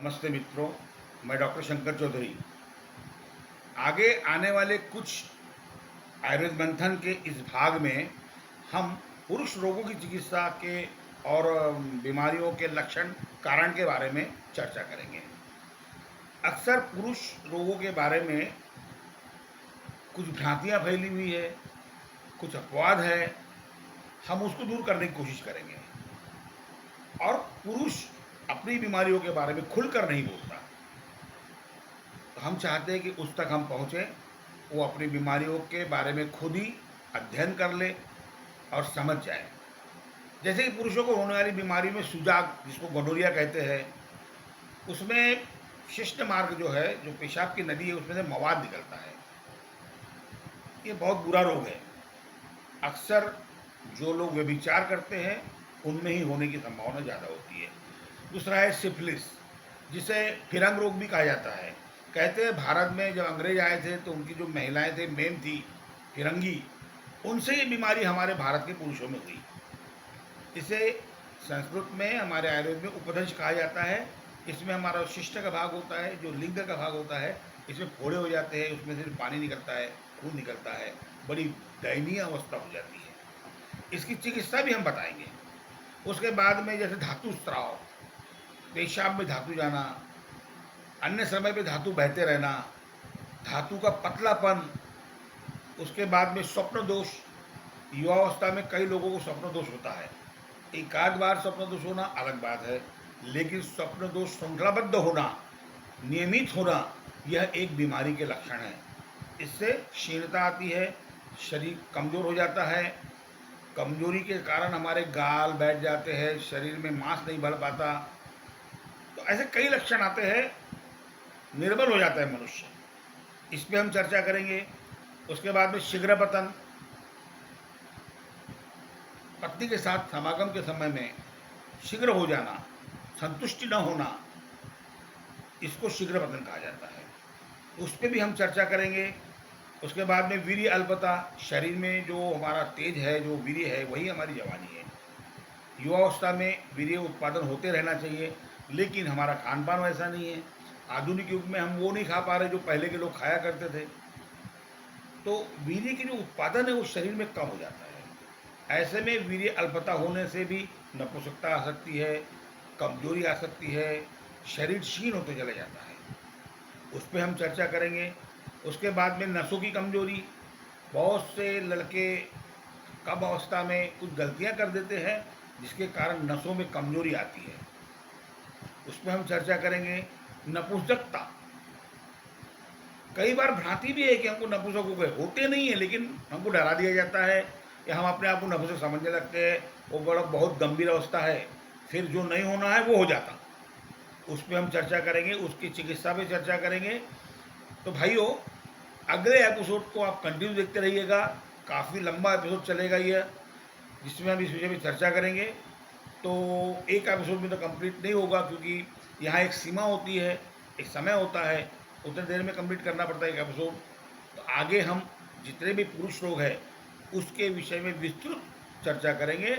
नमस्ते मित्रों, मैं डॉक्टर शंकर चौधरी। आगे आने वाले कुछ आयुर्वेद मंथन के इस भाग में हम पुरुष रोगों की चिकित्सा के और बीमारियों के लक्षण, कारण के बारे में चर्चा करेंगे। अक्सर पुरुष रोगों के बारे में कुछ भ्रांतियां फैली हुई है, कुछ अपवाद है, हम उसको दूर करने की कोशिश करेंगे। और पुरुष अपनी बीमारियों के बारे में खुलकर नहीं बोलता, तो हम चाहते हैं कि उस तक हम पहुँचें, वो अपनी बीमारियों के बारे में खुद ही अध्ययन कर ले और समझ जाए। जैसे कि पुरुषों को होने वाली बीमारी में सुजाग, जिसको गोनोरिया कहते हैं, उसमें शिश्न मार्ग जो है, जो पेशाब की नदी है, उसमें से मवाद निकलता है। ये बहुत बुरा रोग है। अक्सर जो लोग व्यभिचार करते हैं उनमें ही होने की संभावना ज़्यादा होती है। दूसरा है सिफिलिस, जिसे फिरंग रोग भी कहा जाता है। कहते हैं भारत में जब अंग्रेज आए थे तो उनकी जो महिलाएं थे, मेम थी, फिरंगी, उनसे ये बीमारी हमारे भारत के पुरुषों में हुई। इसे संस्कृत में, हमारे आयुर्वेद में उपदंश कहा जाता है। इसमें हमारा शिष्ट का भाग होता है, जो लिंग का भाग होता है, इसमें फोड़े हो जाते हैं, उसमें से पानी निकलता है, खून निकलता है, बड़ी दयनीय अवस्था हो जाती है। इसकी चिकित्सा भी हम बताएंगे। उसके बाद में जैसे धातु स्त्राव, पेशाब में धातु जाना, अन्य समय पे धातु बहते रहना, धातु का पतलापन, उसके बाद में स्वप्न दोष। युवावस्था में कई लोगों को स्वप्न दोष होता है। एक आध बार स्वप्न दोष होना अलग बात है, लेकिन स्वप्न दोष श्रृंखलाबद्ध होना, नियमित होना, यह एक बीमारी के लक्षण है। इससे क्षीणता आती है, शरीर कमज़ोर हो जाता है। कमजोरी के कारण हमारे गाल बैठ जाते हैं, शरीर में मांस नहीं बढ़ पाता। तो ऐसे कई लक्षण आते हैं, निर्बल हो जाता है मनुष्य। इस पे हम चर्चा करेंगे। उसके बाद में शीघ्र पतन, पत्नी के साथ समागम के समय में शीघ्र हो जाना, संतुष्टि न होना, इसको शीघ्र पतन कहा जाता है। उस पर भी हम चर्चा करेंगे। उसके बाद में वीर्य अल्पता, शरीर में जो हमारा तेज है, जो वीर्य है, वही हमारी जवानी है। युवावस्था में वीर्य उत्पादन होते रहना चाहिए, लेकिन हमारा खान पान वैसा नहीं है। आधुनिक युग में हम वो नहीं खा पा रहे जो पहले के लोग खाया करते थे, तो वीर्य की जो उत्पादन है वो शरीर में कम हो जाता है। ऐसे में वीर्य अल्पता होने से भी नपुंसकता आ सकती है, कमजोरी आ सकती है, शरीर क्षीण होते चले जाता है। उस पर हम चर्चा करेंगे। उसके बाद में नसों की कमजोरी, बहुत से लड़के कम अवस्था में कुछ गलतियां कर देते हैं, जिसके कारण नसों में कमजोरी आती है। उस पर हम चर्चा करेंगे। नपुंसकता, कई बार भ्रांति भी है कि हमको नपुंसक हो गए, होते नहीं है, लेकिन हमको डरा दिया जाता है या हम अपने आप को नपुंसक समझने लगते हैं। वो बड़ा बहुत गंभीर अवस्था है, फिर जो नहीं होना है वो हो जाता। उस पर हम चर्चा करेंगे, उसकी चिकित्सा पे चर्चा करेंगे। तो भाइयों, अगले एपिसोड को आप कंटिन्यू देखते रहिएगा। काफ़ी लंबा एपिसोड चलेगा ये, जिसमें हम इस विषय में चर्चा करेंगे। तो एक एपिसोड में तो कंप्लीट नहीं होगा, क्योंकि यहाँ एक सीमा होती है, एक समय होता है, उतने देर में कंप्लीट करना पड़ता है एक एपिसोड। तो आगे हम जितने भी पुरुष रोग है उसके विषय में विस्तृत चर्चा करेंगे,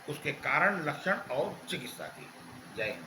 उसके कारण, लक्षण और चिकित्सा की। जय हिंद।